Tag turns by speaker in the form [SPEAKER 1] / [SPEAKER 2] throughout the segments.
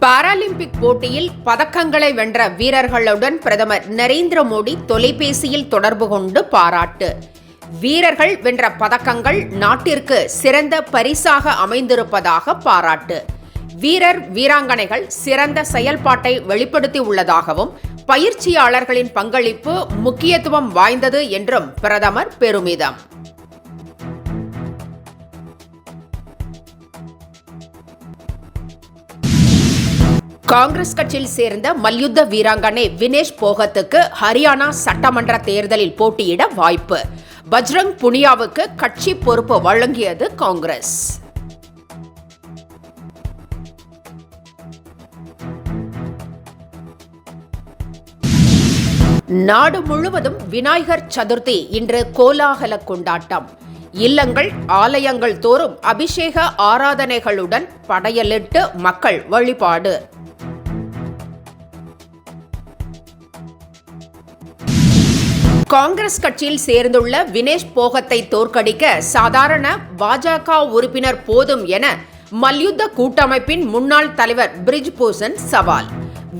[SPEAKER 1] Paralympic போட்டியில் பதக்கங்களை வென்ற வீரர்களுடன் பிரதமர் நரேந்திர மோடி தொலைபேசியில் தொடர்பு கொண்டு பாராட்டு. வீரர்கள் வென்ற பதக்கங்கள் நாட்டிற்கு சிறந்த பரிசாக அமைந்திருப்பதாக பாராட்டு. வீரர் வீராங்கனைகள் சிறந்த செயல்பாட்டை வெளிப்படுத்தியுள்ளதாகவும் பயிற்சியாளர்களின் பங்களிப்பு முக்கியத்துவம் வாய்ந்தது என்றும் பிரதமர் பெருமிதம். காங்கிரஸ் கட்சியில் சேர்ந்த மல்யுத்த வீராங்கனை வினேஷ் போகத்துக்கு ஹரியானா சட்டமன்ற தேர்தலில் போட்டியிட வாய்ப்பு. பஜ்ரங் புனியாவுக்கு கட்சி பொறுப்பு வழங்கியது காங்கிரஸ். நாடு முழுவதும் விநாயகர் சதுர்த்தி இன்று கோலாகல கொண்டாட்டம். இல்லங்கள் ஆலயங்கள் தோறும் அபிஷேக ஆராதனைகளுடன் படையலிட்டு மக்கள் வழிபாடு. காங்கிரஸ் கட்சியில் சேர்ந்துள்ள வினேஷ் போகத்தை தோற்கடிக்க சாதாரண பாஜக உறுப்பினர் போதும் என மல்யுத்த கூட்டமைப்பின் முன்னாள் தலைவர் பிரிஜ் பூஷன் சவால்.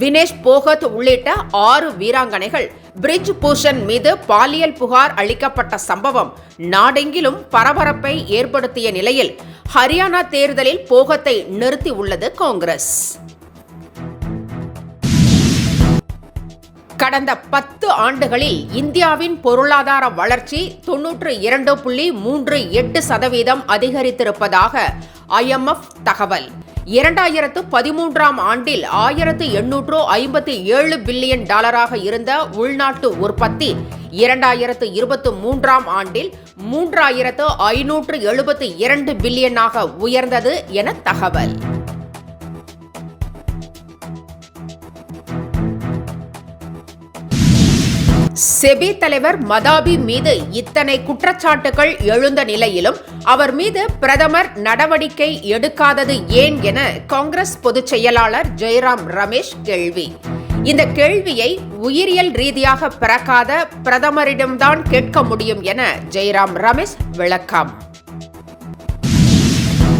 [SPEAKER 1] வினேஷ் போகத் உள்ளிட்ட 6 வீராங்கனைகள் பிரிஜ் பூஷன் மீது பாலியல் புகார் அளிக்கப்பட்ட சம்பவம் நாடெங்கிலும் பரபரப்பை ஏற்படுத்திய நிலையில் ஹரியானா தேர்தலில் போகத்தை நிறுத்தியுள்ளது காங்கிரஸ். கடந்த 10 ஆண்டுகளில் இந்தியாவின் பொருளாதார வளர்ச்சி 92.38% அதிகரித்திருப்பதாக IMF தகவல். 2013ஆம் ஆண்டில் $1857 பில்லியன் இருந்த உள்நாட்டு உற்பத்தி 2023ஆம் ஆண்டில் $3572 பில்லியனாக உயர்ந்தது என தகவல். செபி தலைவர் மதாபி மீது இத்தனை குற்றச்சாட்டுகள் எழுந்த நிலையிலும் அவர் மீது பிரதமர் நடவடிக்கை எடுக்காதது ஏன் என காங்கிரஸ் பொதுச் செயலாளர் ஜெய்ராம் ரமேஷ் கேள்வி. இந்த கேள்வியை உயிரியல் ரீதியாக பிறக்காத பிரதமரிடம்தான் கேட்க முடியும் என ஜெய்ராம் ரமேஷ் விளக்கம்.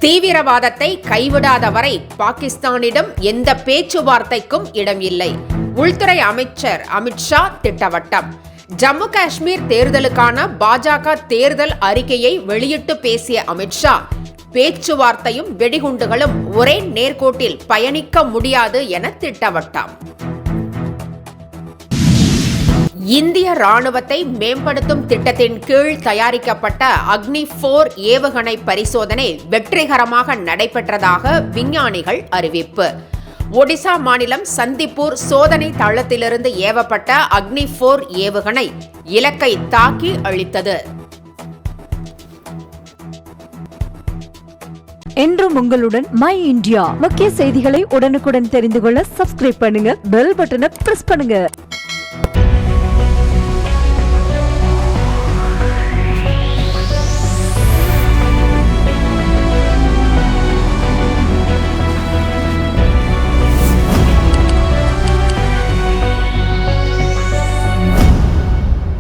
[SPEAKER 1] தீவிரவாதத்தை கைவிடாத வரை பாகிஸ்தானிடம் எந்த பேச்சுவார்த்தைக்கும் இடம் இல்லை. உள்துறை அமைச்சர் அமித்ஷா திட்டவட்டம். ஜம்மு காஷ்மீர் தேர்தலுக்கான பாஜக தேர்தல் அறிக்கையை வெளியிட்டு பேசிய அமித்ஷா, பேச்சுவார்த்தையும் வெடிகுண்டுகளும் ஒரே நேர்கோட்டில் பயணிக்க முடியாது என திட்டவட்டம். இந்திய ராணுவத்தை மேம்படுத்தும் திட்டத்தின் கீழ் தயாரிக்கப்பட்ட அக்னி 4 ஏவுகணை பரிசோதனை வெற்றிகரமாக நடைபெற்றதாக விஞ்ஞானிகள் அறிவிப்பு. ஒடிசா மாநிலம் சந்திப்பூர் சோதனை தளத்திலிருந்து ஏவப்பட்ட அக்னி 4 ஏவுகணை இலக்கை தாக்கி அழித்தது.
[SPEAKER 2] என்றும் உங்களுடன் மை இந்தியா. முக்கிய செய்திகளை உடனுக்குடன் தெரிந்து கொள்ள சப்ஸ்கிரைப் பண்ணுங்க, பெல் பட்டனை பிரஸ் பண்ணுங்க.